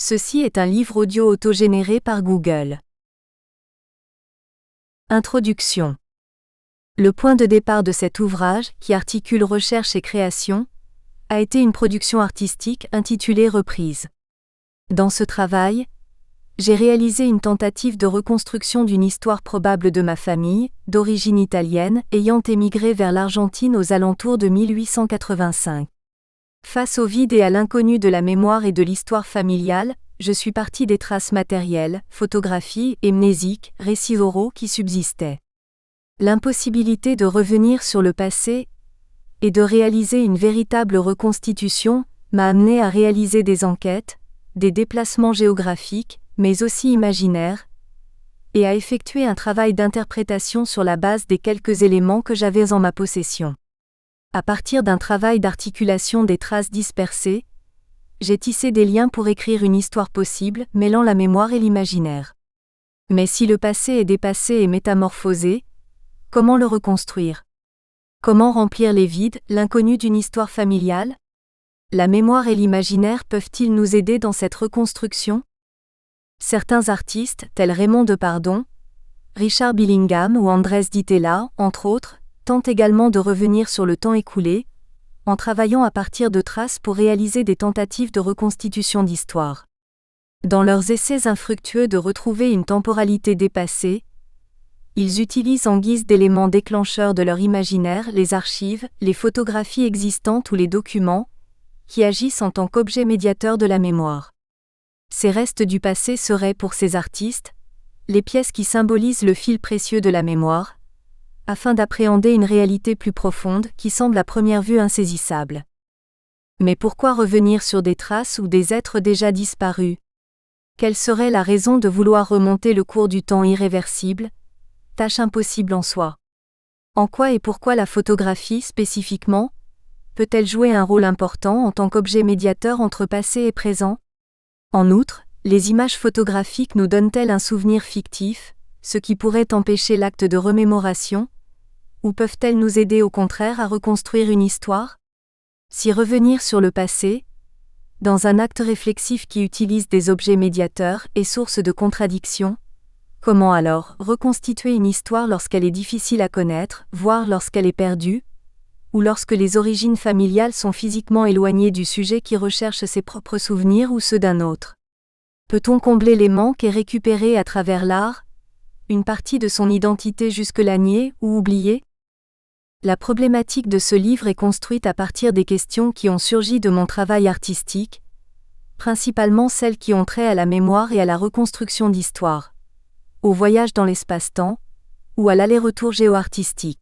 Ceci est un livre audio autogénéré par Google. Introduction. Le point de départ de cet ouvrage, qui articule recherche et création, a été une production artistique intitulée Reprise. Dans ce travail, j'ai réalisé une tentative de reconstruction d'une histoire probable de ma famille, d'origine italienne, ayant émigré vers l'Argentine aux alentours de 1885. Face au vide et à l'inconnu de la mémoire et de l'histoire familiale, je suis parti des traces matérielles, photographies et mnésiques, récits oraux qui subsistaient. L'impossibilité de revenir sur le passé et de réaliser une véritable reconstitution m'a amené à réaliser des enquêtes, des déplacements géographiques, mais aussi imaginaires, et à effectuer un travail d'interprétation sur la base des quelques éléments que j'avais en ma possession. À partir d'un travail d'articulation des traces dispersées, j'ai tissé des liens pour écrire une histoire possible, mêlant la mémoire et l'imaginaire. Mais si le passé est dépassé et métamorphosé, comment le reconstruire? Comment remplir les vides, l'inconnu d'une histoire familiale? La mémoire et l'imaginaire peuvent-ils nous aider dans cette reconstruction? Certains artistes, tels Raymond Depardon, Richard Billingham ou Andrés Di Tella, entre autres, tentent également de revenir sur le temps écoulé, en travaillant à partir de traces pour réaliser des tentatives de reconstitution d'histoire. Dans leurs essais infructueux de retrouver une temporalité dépassée, ils utilisent en guise d'éléments déclencheurs de leur imaginaire les archives, les photographies existantes ou les documents, qui agissent en tant qu'objets médiateurs de la mémoire. Ces restes du passé seraient pour ces artistes, les pièces qui symbolisent le fil précieux de la mémoire, afin d'appréhender une réalité plus profonde qui semble à première vue insaisissable. Mais pourquoi revenir sur des traces ou des êtres déjà disparus? Quelle serait la raison de vouloir remonter le cours du temps irréversible, tâche impossible en soi? En quoi et pourquoi la photographie, spécifiquement, peut-elle jouer un rôle important en tant qu'objet médiateur entre passé et présent? En outre, les images photographiques nous donnent-elles un souvenir fictif, ce qui pourrait empêcher l'acte de remémoration? Ou peuvent-elles nous aider au contraire à reconstruire une histoire? Si revenir sur le passé, dans un acte réflexif qui utilise des objets médiateurs, est source de contradictions, comment alors reconstituer une histoire lorsqu'elle est difficile à connaître, voire lorsqu'elle est perdue, ou lorsque les origines familiales sont physiquement éloignées du sujet qui recherche ses propres souvenirs ou ceux d'un autre? Peut-on combler les manques et récupérer à travers l'art une partie de son identité jusque-là niée ou oubliée? La problématique de ce livre est construite à partir des questions qui ont surgi de mon travail artistique, principalement celles qui ont trait à la mémoire et à la reconstruction d'histoire, au voyage dans l'espace-temps, ou à l'aller-retour géo-artistique.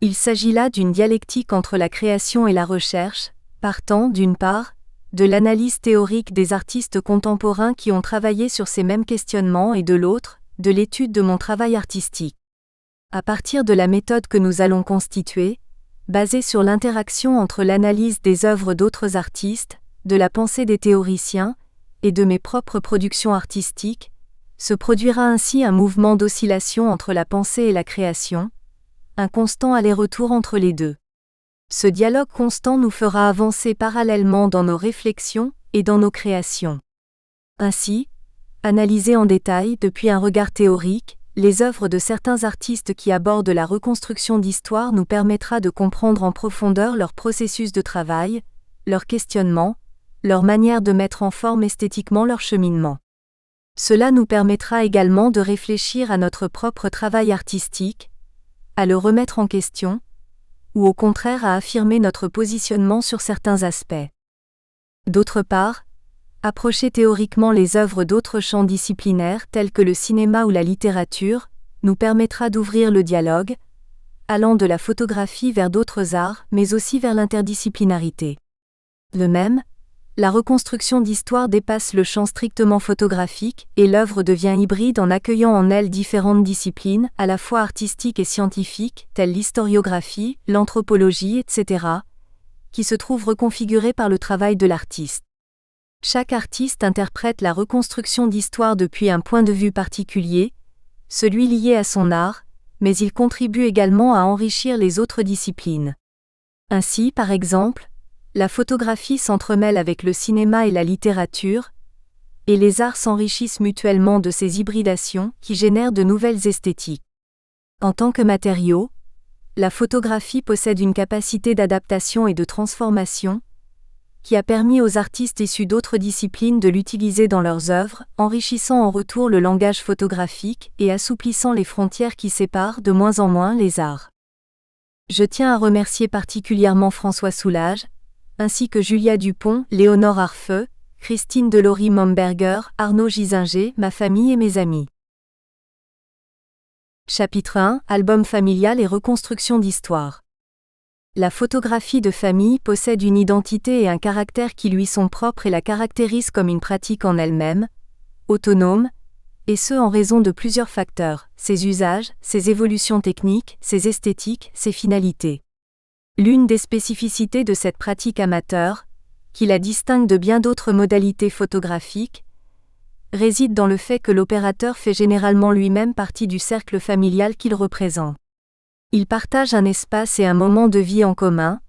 Il s'agit là d'une dialectique entre la création et la recherche, partant, d'une part, de l'analyse théorique des artistes contemporains qui ont travaillé sur ces mêmes questionnements et de l'autre, de l'étude de mon travail artistique. À partir de la méthode que nous allons constituer, basée sur l'interaction entre l'analyse des œuvres d'autres artistes, de la pensée des théoriciens, et de mes propres productions artistiques, se produira ainsi un mouvement d'oscillation entre la pensée et la création, un constant aller-retour entre les deux. Ce dialogue constant nous fera avancer parallèlement dans nos réflexions et dans nos créations. Ainsi, analyser en détail, depuis un regard théorique, les œuvres de certains artistes qui abordent la reconstruction d'histoire nous permettra de comprendre en profondeur leur processus de travail, leur questionnement, leur manière de mettre en forme esthétiquement leur cheminement. Cela nous permettra également de réfléchir à notre propre travail artistique, à le remettre en question, ou au contraire à affirmer notre positionnement sur certains aspects. D'autre part, approcher théoriquement les œuvres d'autres champs disciplinaires tels que le cinéma ou la littérature, nous permettra d'ouvrir le dialogue, allant de la photographie vers d'autres arts, mais aussi vers l'interdisciplinarité. De même, la reconstruction d'histoire dépasse le champ strictement photographique, et l'œuvre devient hybride en accueillant en elle différentes disciplines, à la fois artistiques et scientifiques, telles l'historiographie, l'anthropologie, etc., qui se trouvent reconfigurées par le travail de l'artiste. Chaque artiste interprète la reconstruction d'histoire depuis un point de vue particulier, celui lié à son art, mais il contribue également à enrichir les autres disciplines. Ainsi, par exemple, la photographie s'entremêle avec le cinéma et la littérature, et les arts s'enrichissent mutuellement de ces hybridations qui génèrent de nouvelles esthétiques. En tant que matériau, la photographie possède une capacité d'adaptation et de transformation qui a permis aux artistes issus d'autres disciplines de l'utiliser dans leurs œuvres, enrichissant en retour le langage photographique et assouplissant les frontières qui séparent de moins en moins les arts. Je tiens à remercier particulièrement François Soulage, ainsi que Julia Dupont, Léonore Arfeux, Christine Delory-Momberger, Arnaud Gisinger, ma famille et mes amis. Chapitre 1, Album familial et reconstruction d'histoire. La photographie de famille possède une identité et un caractère qui lui sont propres et la caractérisent comme une pratique en elle-même, autonome, et ce en raison de plusieurs facteurs, ses usages, ses évolutions techniques, ses esthétiques, ses finalités. L'une des spécificités de cette pratique amateur, qui la distingue de bien d'autres modalités photographiques, réside dans le fait que l'opérateur fait généralement lui-même partie du cercle familial qu'il représente. Il partage un espace et un moment de vie en commun,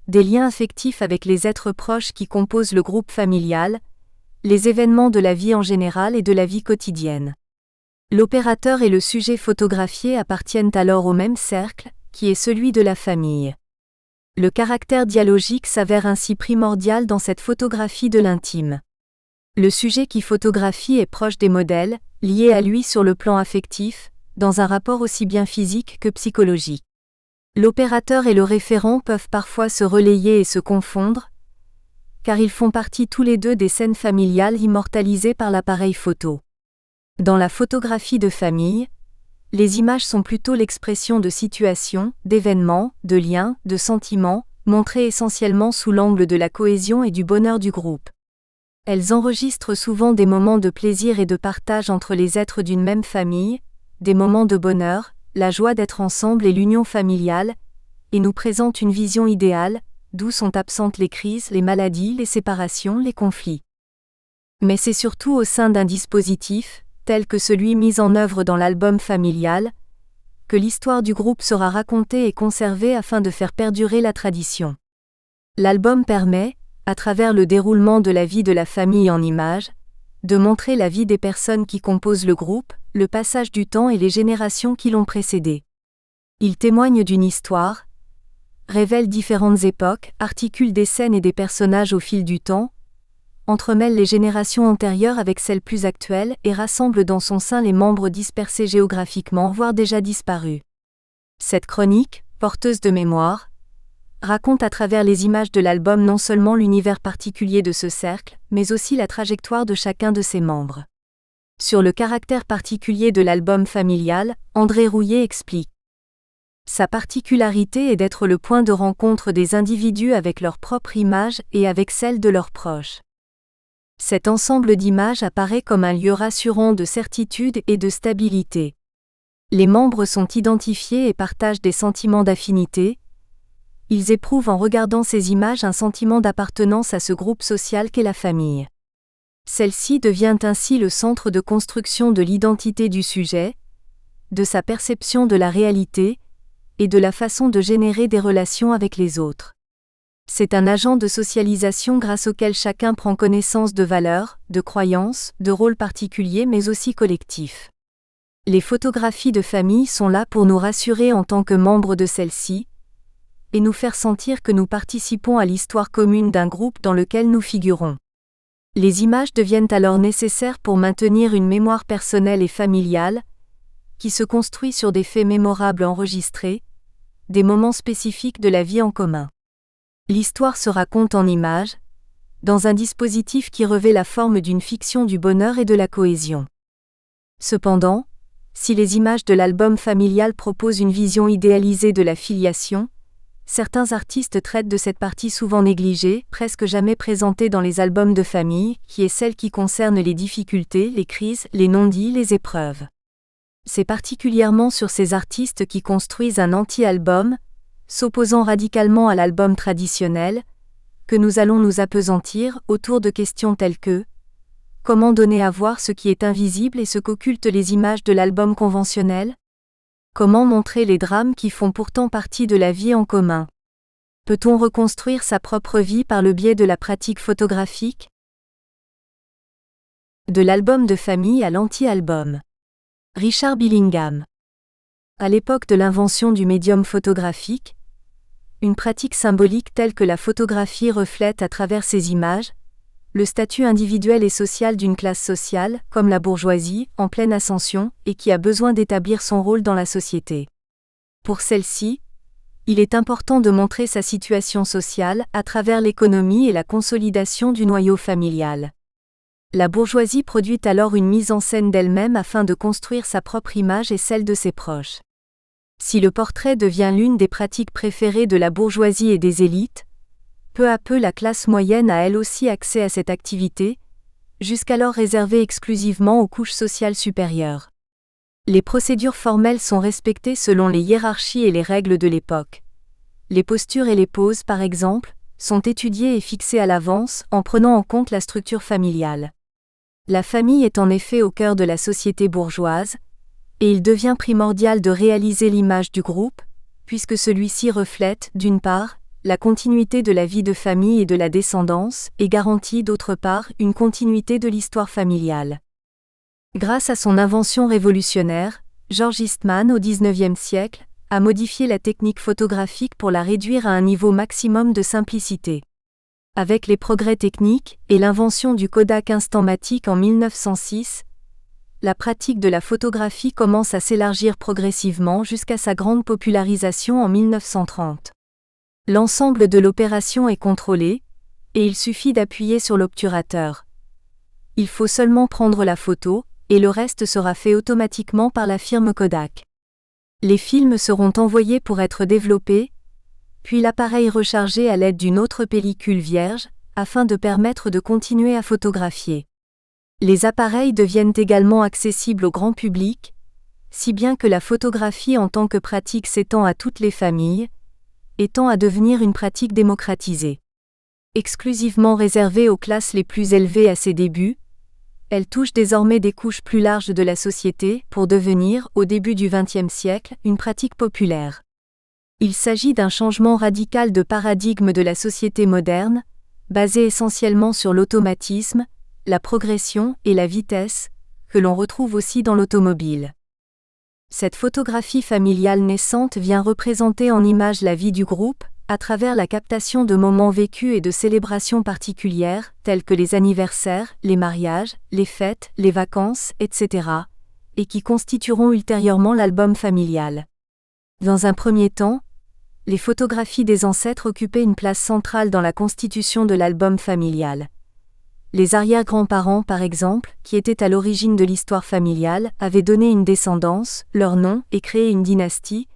des liens affectifs avec les êtres proches qui composent le groupe familial, les événements de la vie en général et de la vie quotidienne. L'opérateur et le sujet photographié appartiennent alors au même cercle, qui est celui de la famille. Le caractère dialogique s'avère ainsi primordial dans cette photographie de l'intime. Le sujet qui photographie est proche des modèles, lié à lui sur le plan affectif, dans un rapport aussi bien physique que psychologique. L'opérateur et le référent peuvent parfois se relayer et se confondre, car ils font partie tous les deux des scènes familiales immortalisées par l'appareil photo. Dans la photographie de famille, les images sont plutôt l'expression de situations, d'événements, de liens, de sentiments, montrées essentiellement sous l'angle de la cohésion et du bonheur du groupe. Elles enregistrent souvent des moments de plaisir et de partage entre les êtres d'une même famille, des moments de bonheur, la joie d'être ensemble et l'union familiale, et nous présentent une vision idéale, d'où sont absentes les crises, les maladies, les séparations, les conflits. Mais c'est surtout au sein d'un dispositif, tel que celui mis en œuvre dans l'album familial, que l'histoire du groupe sera racontée et conservée afin de faire perdurer la tradition. L'album permet, à travers le déroulement de la vie de la famille en images, de montrer la vie des personnes qui composent le groupe, le passage du temps et les générations qui l'ont précédé. Il témoigne d'une histoire, révèle différentes époques, articule des scènes et des personnages au fil du temps, entremêle les générations antérieures avec celles plus actuelles et rassemble dans son sein les membres dispersés géographiquement voire déjà disparus. Cette chronique, porteuse de mémoire, raconte à travers les images de l'album non seulement l'univers particulier de ce cercle, mais aussi la trajectoire de chacun de ses membres. Sur le caractère particulier de l'album familial, André Rouillet explique. Sa particularité est d'être le point de rencontre des individus avec leur propre image et avec celle de leurs proches. Cet ensemble d'images apparaît comme un lieu rassurant de certitude et de stabilité. Les membres sont identifiés et partagent des sentiments d'affinité. Ils éprouvent en regardant ces images un sentiment d'appartenance à ce groupe social qu'est la famille. Celle-ci devient ainsi le centre de construction de l'identité du sujet, de sa perception de la réalité, et de la façon de générer des relations avec les autres. C'est un agent de socialisation grâce auquel chacun prend connaissance de valeurs, de croyances, de rôles particuliers mais aussi collectifs. Les photographies de famille sont là pour nous rassurer en tant que membres de celle-ci, et nous faire sentir que nous participons à l'histoire commune d'un groupe dans lequel nous figurons. Les images deviennent alors nécessaires pour maintenir une mémoire personnelle et familiale, qui se construit sur des faits mémorables enregistrés, des moments spécifiques de la vie en commun. L'histoire se raconte en images, dans un dispositif qui revêt la forme d'une fiction du bonheur et de la cohésion. Cependant, si les images de l'album familial proposent une vision idéalisée de la filiation, certains artistes traitent de cette partie souvent négligée, presque jamais présentée dans les albums de famille, qui est celle qui concerne les difficultés, les crises, les non-dits, les épreuves. C'est particulièrement sur ces artistes qui construisent un anti-album, s'opposant radicalement à l'album traditionnel, que nous allons nous appesantir autour de questions telles que comment donner à voir ce qui est invisible et ce qu'occultent les images de l'album conventionnel? Comment montrer les drames qui font pourtant partie de la vie en commun? Peut-on reconstruire sa propre vie par le biais de la pratique photographique? De l'album de famille à l'anti-album. Richard Billingham. À l'époque de l'invention du médium photographique, une pratique symbolique telle que la photographie reflète à travers ses images le statut individuel et social d'une classe sociale, comme la bourgeoisie, en pleine ascension, et qui a besoin d'établir son rôle dans la société. Pour celle-ci, il est important de montrer sa situation sociale à travers l'économie et la consolidation du noyau familial. La bourgeoisie produit alors une mise en scène d'elle-même afin de construire sa propre image et celle de ses proches. Si le portrait devient l'une des pratiques préférées de la bourgeoisie et des élites, peu à peu la classe moyenne a elle aussi accès à cette activité, jusqu'alors réservée exclusivement aux couches sociales supérieures. Les procédures formelles sont respectées selon les hiérarchies et les règles de l'époque. Les postures et les poses, par exemple, sont étudiées et fixées à l'avance en prenant en compte la structure familiale. La famille est en effet au cœur de la société bourgeoise, et il devient primordial de réaliser l'image du groupe, puisque celui-ci reflète, d'une part, la continuité de la vie de famille et de la descendance, et garantit d'autre part une continuité de l'histoire familiale. Grâce à son invention révolutionnaire, George Eastman au XIXe siècle a modifié la technique photographique pour la réduire à un niveau maximum de simplicité. Avec les progrès techniques et l'invention du Kodak Instamatic en 1906, la pratique de la photographie commence à s'élargir progressivement jusqu'à sa grande popularisation en 1930. L'ensemble de l'opération est contrôlé, et il suffit d'appuyer sur l'obturateur. Il faut seulement prendre la photo, et le reste sera fait automatiquement par la firme Kodak. Les films seront envoyés pour être développés, puis l'appareil rechargé à l'aide d'une autre pellicule vierge, afin de permettre de continuer à photographier. Les appareils deviennent également accessibles au grand public, si bien que la photographie en tant que pratique s'étend à toutes les familles, et tend à devenir une pratique démocratisée. Exclusivement réservée aux classes les plus élevées à ses débuts, elle touche désormais des couches plus larges de la société pour devenir, au début du XXe siècle, une pratique populaire. Il s'agit d'un changement radical de paradigme de la société moderne, basé essentiellement sur l'automatisme, la progression et la vitesse, que l'on retrouve aussi dans l'automobile. Cette photographie familiale naissante vient représenter en image la vie du groupe, à travers la captation de moments vécus et de célébrations particulières, telles que les anniversaires, les mariages, les fêtes, les vacances, etc., et qui constitueront ultérieurement l'album familial. Dans un premier temps, les photographies des ancêtres occupaient une place centrale dans la constitution de l'album familial. Les arrière-grands-parents, par exemple, qui étaient à l'origine de l'histoire familiale, avaient donné une descendance, leur nom, et créé une dynastie,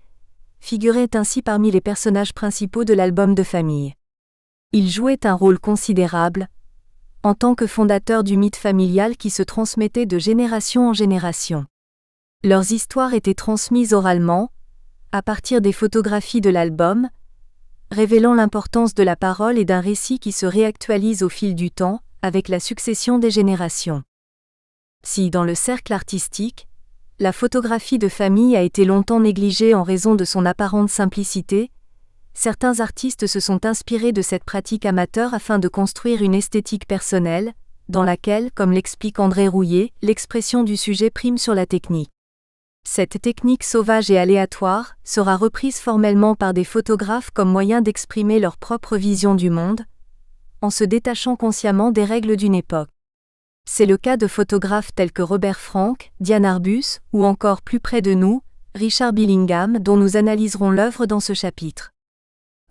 figuraient ainsi parmi les personnages principaux de l'album de famille. Ils jouaient un rôle considérable, en tant que fondateurs du mythe familial qui se transmettait de génération en génération. Leurs histoires étaient transmises oralement, à partir des photographies de l'album, révélant l'importance de la parole et d'un récit qui se réactualise au fil du temps, avec la succession des générations. Si, dans le cercle artistique, la photographie de famille a été longtemps négligée en raison de son apparente simplicité, certains artistes se sont inspirés de cette pratique amateur afin de construire une esthétique personnelle, dans laquelle, comme l'explique André Rouillet, l'expression du sujet prime sur la technique. Cette technique sauvage et aléatoire sera reprise formellement par des photographes comme moyen d'exprimer leur propre vision du monde, en se détachant consciemment des règles d'une époque. C'est le cas de photographes tels que Robert Frank, Diane Arbus, ou encore plus près de nous, Richard Billingham, dont nous analyserons l'œuvre dans ce chapitre.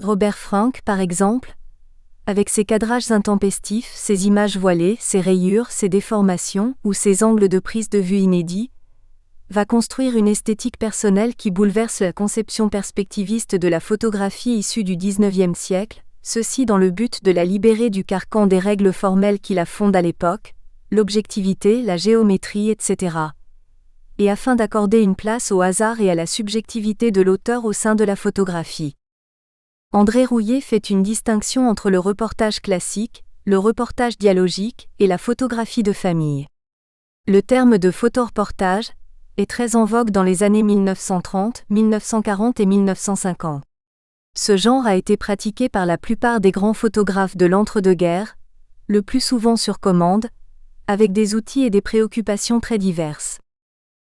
Robert Frank, par exemple, avec ses cadrages intempestifs, ses images voilées, ses rayures, ses déformations, ou ses angles de prise de vue inédits, va construire une esthétique personnelle qui bouleverse la conception perspectiviste de la photographie issue du XIXe siècle, ceci dans le but de la libérer du carcan des règles formelles qui la fondent à l'époque, l'objectivité, la géométrie, etc., et afin d'accorder une place au hasard et à la subjectivité de l'auteur au sein de la photographie. André Rouillet fait une distinction entre le reportage classique, le reportage dialogique et la photographie de famille. Le terme de photoreportage est très en vogue dans les années 1930, 1940 et 1950. Ce genre a été pratiqué par la plupart des grands photographes de l'entre-deux-guerres, le plus souvent sur commande, avec des outils et des préoccupations très diverses.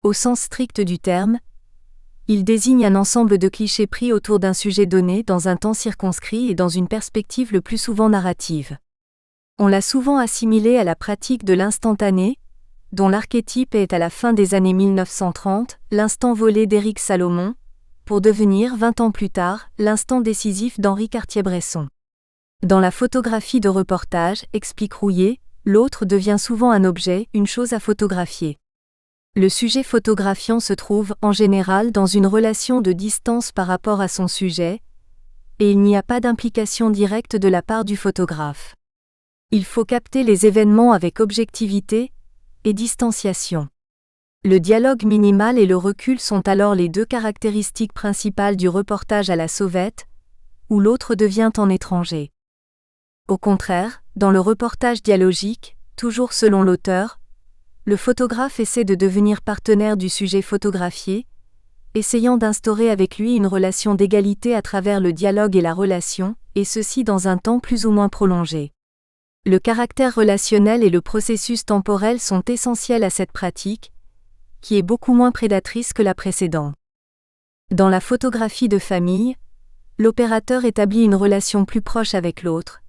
Au sens strict du terme, il désigne un ensemble de clichés pris autour d'un sujet donné dans un temps circonscrit et dans une perspective le plus souvent narrative. On l'a souvent assimilé à la pratique de l'instantané, dont l'archétype est à la fin des années 1930, l'instant volé d'Éric Salomon, pour devenir 20 ans plus tard, l'instant décisif d'Henri Cartier-Bresson. Dans la photographie de reportage, explique Rouillet, l'autre devient souvent un objet, une chose à photographier. Le sujet photographiant se trouve, en général, dans une relation de distance par rapport à son sujet, et il n'y a pas d'implication directe de la part du photographe. Il faut capter les événements avec objectivité et distanciation. Le dialogue minimal et le recul sont alors les deux caractéristiques principales du reportage à la sauvette, où l'autre devient en étranger. Au contraire, dans le reportage dialogique, toujours selon l'auteur, le photographe essaie de devenir partenaire du sujet photographié, essayant d'instaurer avec lui une relation d'égalité à travers le dialogue et la relation, et ceci dans un temps plus ou moins prolongé. Le caractère relationnel et le processus temporel sont essentiels à cette pratique, qui est beaucoup moins prédatrice que la précédente. Dans la photographie de famille, l'opérateur établit une relation plus proche avec l'autre.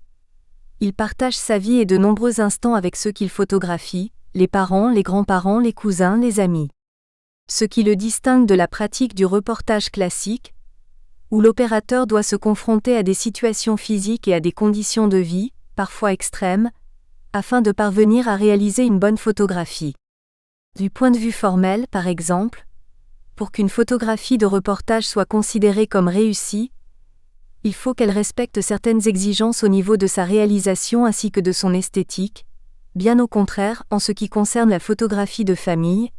Il partage sa vie et de nombreux instants avec ceux qu'il photographie, les parents, les grands-parents, les cousins, les amis. Ce qui le distingue de la pratique du reportage classique, où l'opérateur doit se confronter à des situations physiques et à des conditions de vie, parfois extrêmes, afin de parvenir à réaliser une bonne photographie. Du point de vue formel, par exemple, pour qu'une photographie de reportage soit considérée comme réussie, il faut qu'elle respecte certaines exigences au niveau de sa réalisation ainsi que de son esthétique. Bien au contraire, en ce qui concerne la photographie de famille,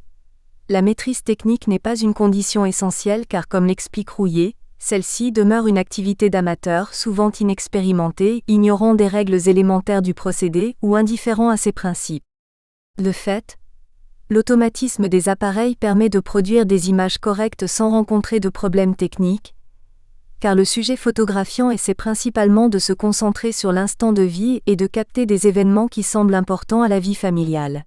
la maîtrise technique n'est pas une condition essentielle car comme l'explique Rouillet, celle-ci demeure une activité d'amateur souvent inexpérimenté, ignorant des règles élémentaires du procédé ou indifférent à ses principes. De fait, l'automatisme des appareils permet de produire des images correctes sans rencontrer de problèmes techniques, car le sujet photographiant essaie principalement de se concentrer sur l'instant de vie et de capter des événements qui semblent importants à la vie familiale.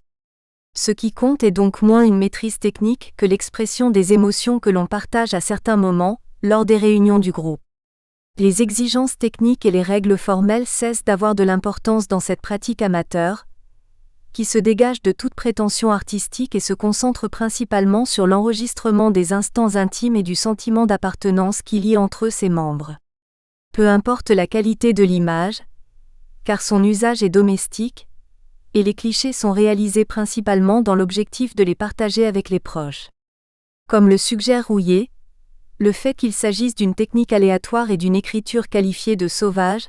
Ce qui compte est donc moins une maîtrise technique que l'expression des émotions que l'on partage à certains moments, lors des réunions du groupe. Les exigences techniques et les règles formelles cessent d'avoir de l'importance dans cette pratique amateur, qui se dégage de toute prétention artistique et se concentre principalement sur l'enregistrement des instants intimes et du sentiment d'appartenance qui lie entre eux ses membres. Peu importe la qualité de l'image, car son usage est domestique, et les clichés sont réalisés principalement dans l'objectif de les partager avec les proches. Comme le suggère Rouillet, le fait qu'il s'agisse d'une technique aléatoire et d'une écriture qualifiée de sauvage,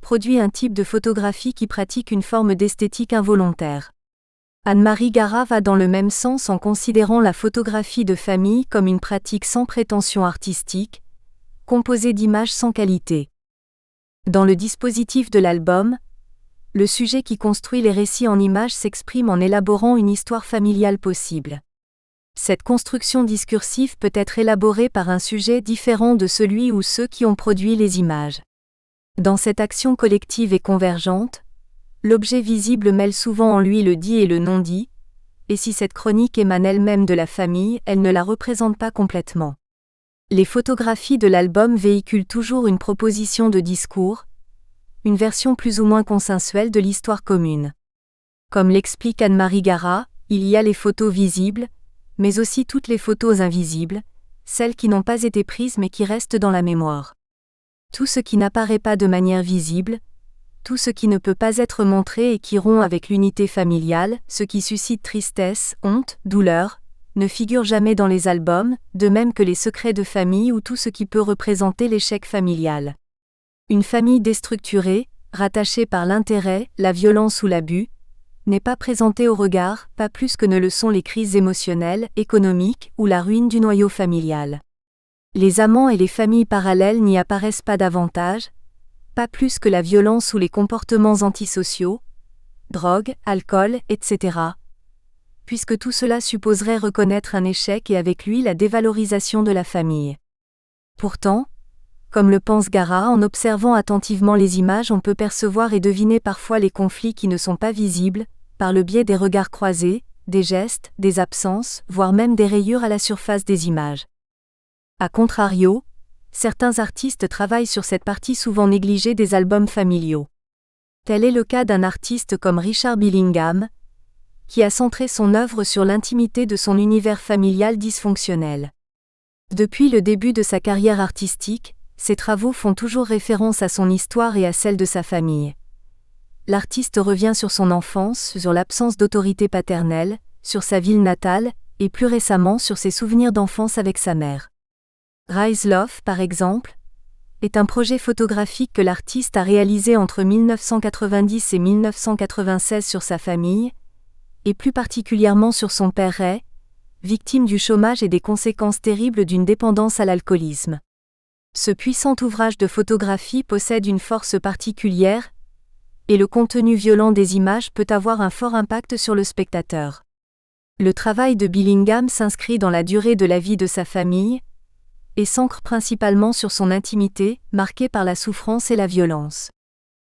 produit un type de photographie qui pratique une forme d'esthétique involontaire. Anne-Marie Gara va dans le même sens en considérant la photographie de famille comme une pratique sans prétention artistique, composée d'images sans qualité. Dans le dispositif de l'album, le sujet qui construit les récits en images s'exprime en élaborant une histoire familiale possible. Cette construction discursive peut être élaborée par un sujet différent de celui ou ceux qui ont produit les images. Dans cette action collective et convergente, l'objet visible mêle souvent en lui le dit et le non-dit, et si cette chronique émane elle-même de la famille, elle ne la représente pas complètement. Les photographies de l'album véhiculent toujours une proposition de discours, une version plus ou moins consensuelle de l'histoire commune. Comme l'explique Anne-Marie Gara, il y a les photos visibles, mais aussi toutes les photos invisibles, celles qui n'ont pas été prises mais qui restent dans la mémoire. Tout ce qui n'apparaît pas de manière visible, tout ce qui ne peut pas être montré et qui rompt avec l'unité familiale, ce qui suscite tristesse, honte, douleur, ne figure jamais dans les albums, de même que les secrets de famille ou tout ce qui peut représenter l'échec familial. Une famille déstructurée, rattachée par l'intérêt, la violence ou l'abus, n'est pas présentée au regard, pas plus que ne le sont les crises émotionnelles, économiques ou la ruine du noyau familial. Les amants et les familles parallèles n'y apparaissent pas davantage, pas plus que la violence ou les comportements antisociaux, drogue, alcool, etc. Puisque tout cela supposerait reconnaître un échec et avec lui la dévalorisation de la famille. Pourtant, comme le pense Gara, en observant attentivement les images on peut percevoir et deviner parfois les conflits qui ne sont pas visibles, par le biais des regards croisés, des gestes, des absences, voire même des rayures à la surface des images. A contrario, certains artistes travaillent sur cette partie souvent négligée des albums familiaux. Tel est le cas d'un artiste comme Richard Billingham, qui a centré son œuvre sur l'intimité de son univers familial dysfonctionnel. Depuis le début de sa carrière artistique, ses travaux font toujours référence à son histoire et à celle de sa famille. L'artiste revient sur son enfance, sur l'absence d'autorité paternelle, sur sa ville natale, et plus récemment sur ses souvenirs d'enfance avec sa mère. Rise Love, par exemple, est un projet photographique que l'artiste a réalisé entre 1990 et 1996 sur sa famille, et plus particulièrement sur son père Ray, victime du chômage et des conséquences terribles d'une dépendance à l'alcoolisme. Ce puissant ouvrage de photographie possède une force particulière, et le contenu violent des images peut avoir un fort impact sur le spectateur. Le travail de Billingham s'inscrit dans la durée de la vie de sa famille, et s'ancre principalement sur son intimité, marquée par la souffrance et la violence.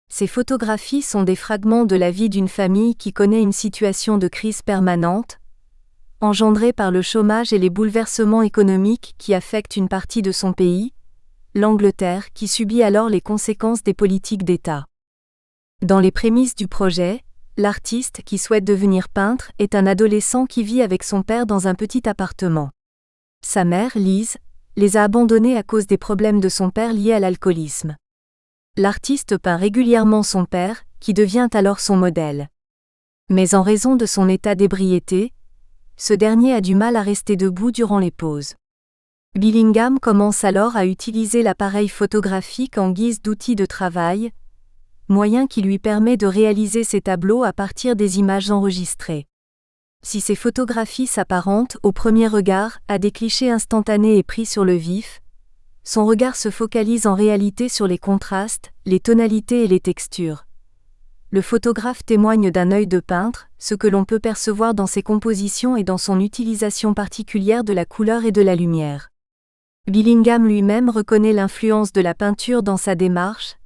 Ces photographies sont des fragments de la vie d'une famille qui connaît une situation de crise permanente, engendrée par le chômage et les bouleversements économiques qui affectent une partie de son pays, l'Angleterre, qui subit alors les conséquences des politiques d'État. Dans les prémices du projet, l'artiste qui souhaite devenir peintre est un adolescent qui vit avec son père dans un petit appartement. Sa mère, Liz, les a abandonnés à cause des problèmes de son père liés à l'alcoolisme. L'artiste peint régulièrement son père, qui devient alors son modèle. Mais en raison de son état d'ébriété, ce dernier a du mal à rester debout durant les pauses. Billingham commence alors à utiliser l'appareil photographique en guise d'outil de travail, moyen qui lui permet de réaliser ses tableaux à partir des images enregistrées. Si ces photographies s'apparentent, au premier regard, à des clichés instantanés et pris sur le vif, son regard se focalise en réalité sur les contrastes, les tonalités et les textures. Le photographe témoigne d'un œil de peintre, ce que l'on peut percevoir dans ses compositions et dans son utilisation particulière de la couleur et de la lumière. Billingham lui-même reconnaît l'influence de la peinture dans sa démarche,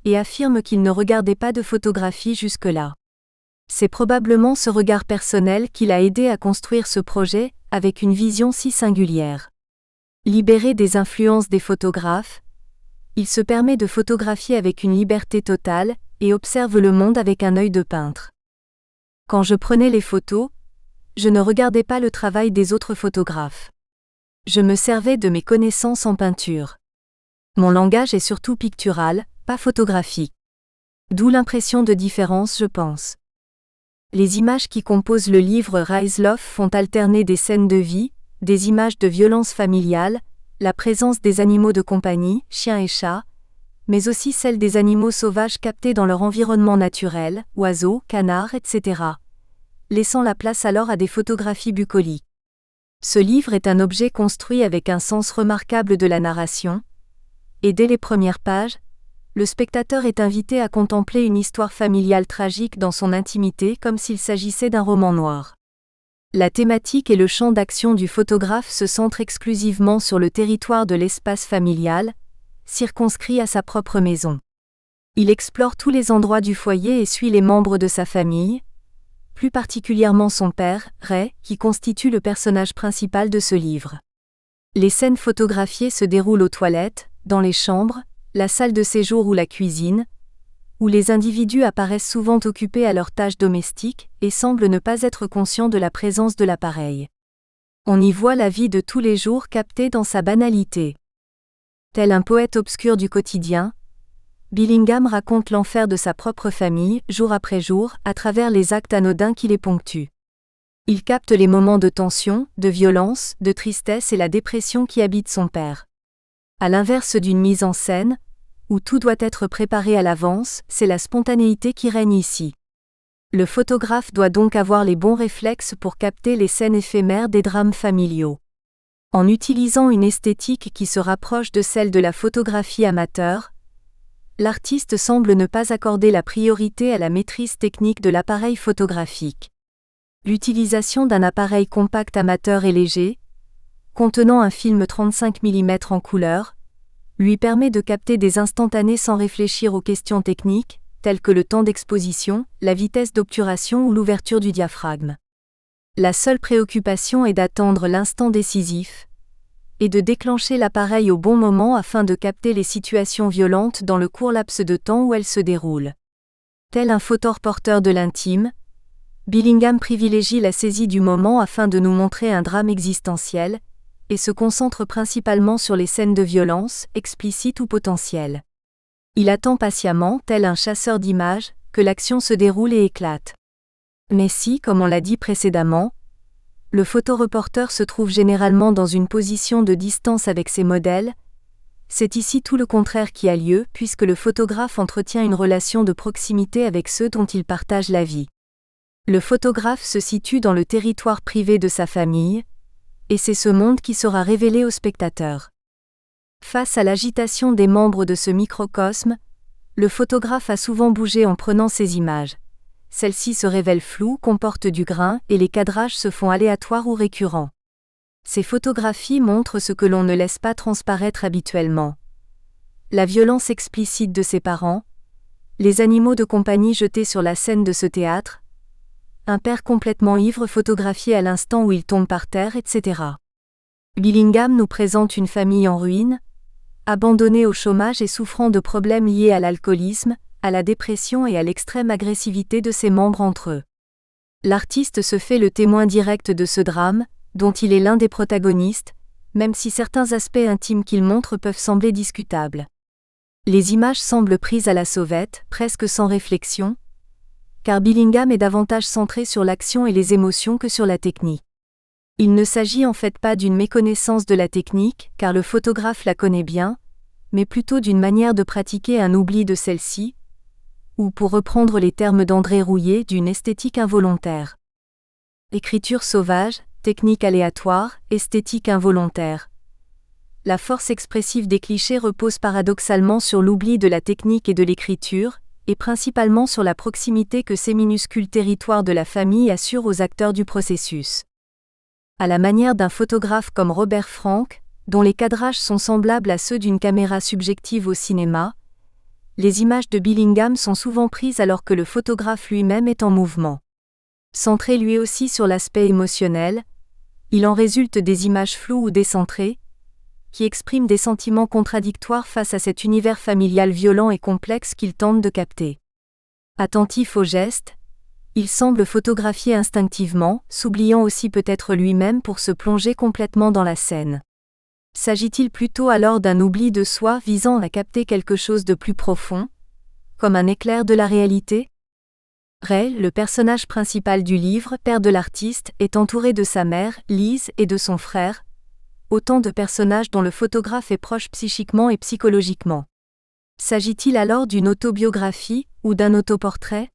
et affirme qu'il ne regardait pas de photographie jusque-là. C'est probablement ce regard personnel qui l'a aidé à construire ce projet, avec une vision si singulière. Libéré des influences des photographes, il se permet de photographier avec une liberté totale, et observe le monde avec un œil de peintre. Quand je prenais les photos, je ne regardais pas le travail des autres photographes. Je me servais de mes connaissances en peinture. Mon langage est surtout pictural, pas photographique. D'où l'impression de différence, je pense. Les images qui composent le livre Rise Love font alterner des scènes de vie, des images de violence familiale, la présence des animaux de compagnie, chiens et chats, mais aussi celles des animaux sauvages captés dans leur environnement naturel, oiseaux, canards, etc., laissant la place alors à des photographies bucoliques. Ce livre est un objet construit avec un sens remarquable de la narration, et dès les premières pages, le spectateur est invité à contempler une histoire familiale tragique dans son intimité comme s'il s'agissait d'un roman noir. La thématique et le champ d'action du photographe se centrent exclusivement sur le territoire de l'espace familial, circonscrit à sa propre maison. Il explore tous les endroits du foyer et suit les membres de sa famille, plus particulièrement son père, Ray, qui constitue le personnage principal de ce livre. Les scènes photographiées se déroulent aux toilettes, dans les chambres, la salle de séjour ou la cuisine, où les individus apparaissent souvent occupés à leurs tâches domestiques et semblent ne pas être conscients de la présence de l'appareil. On y voit la vie de tous les jours captée dans sa banalité. Tel un poète obscur du quotidien, Billingham raconte l'enfer de sa propre famille, jour après jour, à travers les actes anodins qui les ponctuent. Il capte les moments de tension, de violence, de tristesse et la dépression qui habitent son père. À l'inverse d'une mise en scène, où tout doit être préparé à l'avance, c'est la spontanéité qui règne ici. Le photographe doit donc avoir les bons réflexes pour capter les scènes éphémères des drames familiaux. En utilisant une esthétique qui se rapproche de celle de la photographie amateur, l'artiste semble ne pas accorder la priorité à la maîtrise technique de l'appareil photographique. L'utilisation d'un appareil compact amateur et léger, contenant un film 35 mm en couleur, lui permet de capter des instantanés sans réfléchir aux questions techniques, tels que le temps d'exposition, la vitesse d'obturation ou l'ouverture du diaphragme. La seule préoccupation est d'attendre l'instant décisif et de déclencher l'appareil au bon moment afin de capter les situations violentes dans le court laps de temps où elles se déroulent. Tel un photoreporter de l'intime, Billingham privilégie la saisie du moment afin de nous montrer un drame existentiel, et se concentre principalement sur les scènes de violence, explicites ou potentielles. Il attend patiemment, tel un chasseur d'images, que l'action se déroule et éclate. Mais si, comme on l'a dit précédemment, le photoreporter se trouve généralement dans une position de distance avec ses modèles, c'est ici tout le contraire qui a lieu, puisque le photographe entretient une relation de proximité avec ceux dont il partage la vie. Le photographe se situe dans le territoire privé de sa famille, et c'est ce monde qui sera révélé au spectateur. Face à l'agitation des membres de ce microcosme, le photographe a souvent bougé en prenant ces images. Celles-ci se révèlent floues, comportent du grain, et les cadrages se font aléatoires ou récurrents. Ces photographies montrent ce que l'on ne laisse pas transparaître habituellement. La violence explicite de ses parents, les animaux de compagnie jetés sur la scène de ce théâtre, un père complètement ivre photographié à l'instant où il tombe par terre, etc. Billingham nous présente une famille en ruine, abandonnée au chômage et souffrant de problèmes liés à l'alcoolisme, à la dépression et à l'extrême agressivité de ses membres entre eux. L'artiste se fait le témoin direct de ce drame, dont il est l'un des protagonistes, même si certains aspects intimes qu'il montre peuvent sembler discutables. Les images semblent prises à la sauvette, presque sans réflexion, car Billingham est davantage centré sur l'action et les émotions que sur la technique. Il ne s'agit en fait pas d'une méconnaissance de la technique, car le photographe la connaît bien, mais plutôt d'une manière de pratiquer un oubli de celle-ci, ou pour reprendre les termes d'André Rouillet, d'une esthétique involontaire. Écriture sauvage, technique aléatoire, esthétique involontaire. La force expressive des clichés repose paradoxalement sur l'oubli de la technique et de l'écriture, et principalement sur la proximité que ces minuscules territoires de la famille assurent aux acteurs du processus. À la manière d'un photographe comme Robert Frank, dont les cadrages sont semblables à ceux d'une caméra subjective au cinéma, les images de Billingham sont souvent prises alors que le photographe lui-même est en mouvement. Centré lui aussi sur l'aspect émotionnel, il en résulte des images floues ou décentrées, qui expriment des sentiments contradictoires face à cet univers familial violent et complexe qu'il tente de capter. Attentif aux gestes, il semble photographier instinctivement, s'oubliant aussi peut-être lui-même pour se plonger complètement dans la scène. S'agit-il plutôt alors d'un oubli de soi visant à capter quelque chose de plus profond, comme un éclair de la réalité ? Ray, le personnage principal du livre, père de l'artiste, est entouré de sa mère, Lise, et de son frère, autant de personnages dont le photographe est proche psychiquement et psychologiquement. S'agit-il alors d'une autobiographie, ou d'un autoportrait ?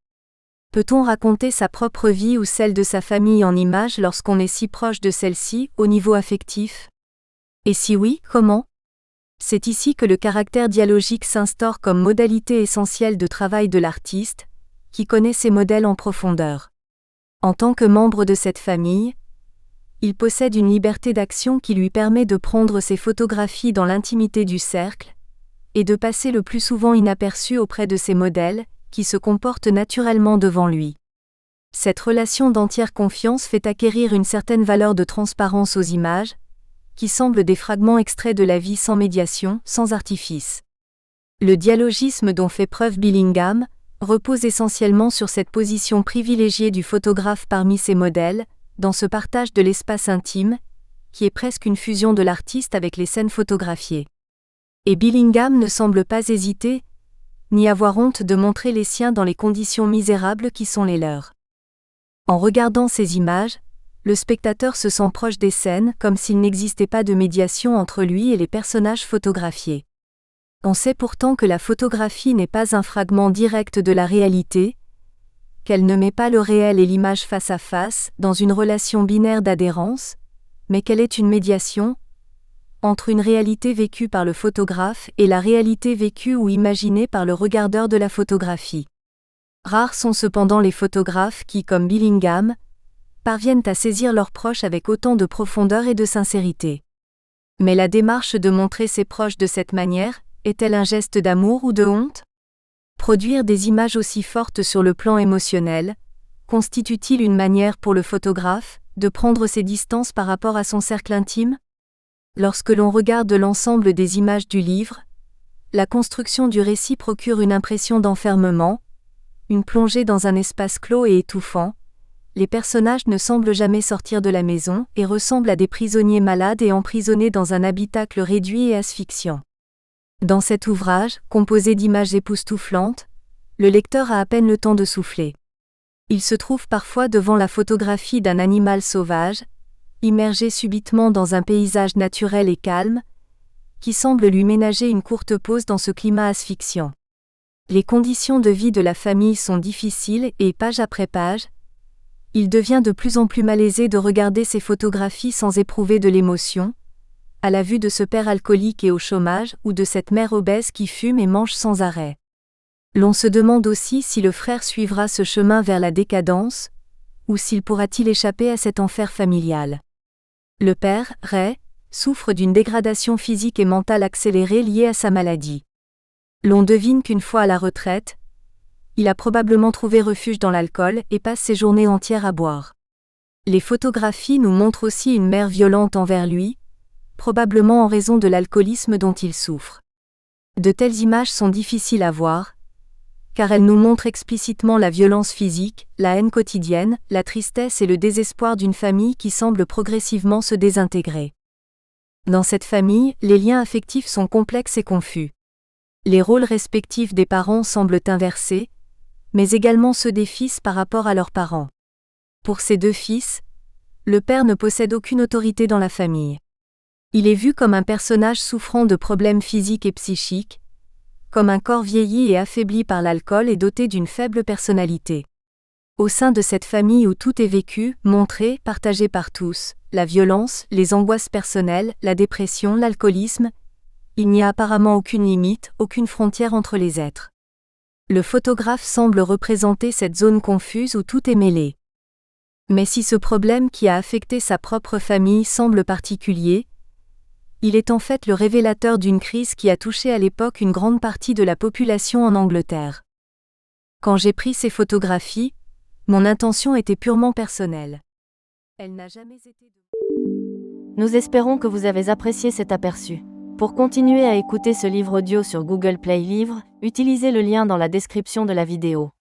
Peut-on raconter sa propre vie ou celle de sa famille en images lorsqu'on est si proche de celle-ci, au niveau affectif ? Et si oui, comment ? C'est ici que le caractère dialogique s'instaure comme modalité essentielle de travail de l'artiste, qui connaît ses modèles en profondeur. En tant que membre de cette famille, il possède une liberté d'action qui lui permet de prendre ses photographies dans l'intimité du cercle, et de passer le plus souvent inaperçu auprès de ses modèles, qui se comportent naturellement devant lui. Cette relation d'entière confiance fait acquérir une certaine valeur de transparence aux images, qui semblent des fragments extraits de la vie sans médiation, sans artifice. Le dialogisme dont fait preuve Billingham repose essentiellement sur cette position privilégiée du photographe parmi ses modèles, dans ce partage de l'espace intime, qui est presque une fusion de l'artiste avec les scènes photographiées. Et Billingham ne semble pas hésiter, ni avoir honte de montrer les siens dans les conditions misérables qui sont les leurs. En regardant ces images, le spectateur se sent proche des scènes comme s'il n'existait pas de médiation entre lui et les personnages photographiés. On sait pourtant que la photographie n'est pas un fragment direct de la réalité, qu'elle ne met pas le réel et l'image face à face, dans une relation binaire d'adhérence, mais qu'elle est une médiation entre une réalité vécue par le photographe et la réalité vécue ou imaginée par le regardeur de la photographie. Rares sont cependant les photographes qui, comme Billingham, parviennent à saisir leurs proches avec autant de profondeur et de sincérité. Mais la démarche de montrer ses proches de cette manière, est-elle un geste d'amour ou de honte ? Produire des images aussi fortes sur le plan émotionnel, constitue-t-il une manière pour le photographe de prendre ses distances par rapport à son cercle intime? Lorsque l'on regarde l'ensemble des images du livre, la construction du récit procure une impression d'enfermement, une plongée dans un espace clos et étouffant. Les personnages ne semblent jamais sortir de la maison et ressemblent à des prisonniers malades et emprisonnés dans un habitacle réduit et asphyxiant. Dans cet ouvrage, composé d'images époustouflantes, le lecteur a à peine le temps de souffler. Il se trouve parfois devant la photographie d'un animal sauvage, immergé subitement dans un paysage naturel et calme, qui semble lui ménager une courte pause dans ce climat asphyxiant. Les conditions de vie de la famille sont difficiles et, page après page, il devient de plus en plus malaisé de regarder ces photographies sans éprouver de l'émotion, à la vue de ce père alcoolique et au chômage ou de cette mère obèse qui fume et mange sans arrêt. L'on se demande aussi si le frère suivra ce chemin vers la décadence, ou s'il pourra-t-il échapper à cet enfer familial. Le père, Ray, souffre d'une dégradation physique et mentale accélérée liée à sa maladie. L'on devine qu'une fois à la retraite, il a probablement trouvé refuge dans l'alcool et passe ses journées entières à boire. Les photographies nous montrent aussi une mère violente envers lui, probablement en raison de l'alcoolisme dont il souffre. De telles images sont difficiles à voir, car elles nous montrent explicitement la violence physique, la haine quotidienne, la tristesse et le désespoir d'une famille qui semble progressivement se désintégrer. Dans cette famille, les liens affectifs sont complexes et confus. Les rôles respectifs des parents semblent inversés, mais également ceux des fils par rapport à leurs parents. Pour ces deux fils, le père ne possède aucune autorité dans la famille. Il est vu comme un personnage souffrant de problèmes physiques et psychiques, comme un corps vieilli et affaibli par l'alcool et doté d'une faible personnalité. Au sein de cette famille où tout est vécu, montré, partagé par tous, la violence, les angoisses personnelles, la dépression, l'alcoolisme, il n'y a apparemment aucune limite, aucune frontière entre les êtres. Le photographe semble représenter cette zone confuse où tout est mêlé. Mais si ce problème qui a affecté sa propre famille semble particulier, il est en fait le révélateur d'une crise qui a touché à l'époque une grande partie de la population en Angleterre. Quand j'ai pris ces photographies, mon intention était purement personnelle. Elle n'a jamais été... Nous espérons que vous avez apprécié cet aperçu. Pour continuer à écouter ce livre audio sur Google Play Livres, utilisez le lien dans la description de la vidéo.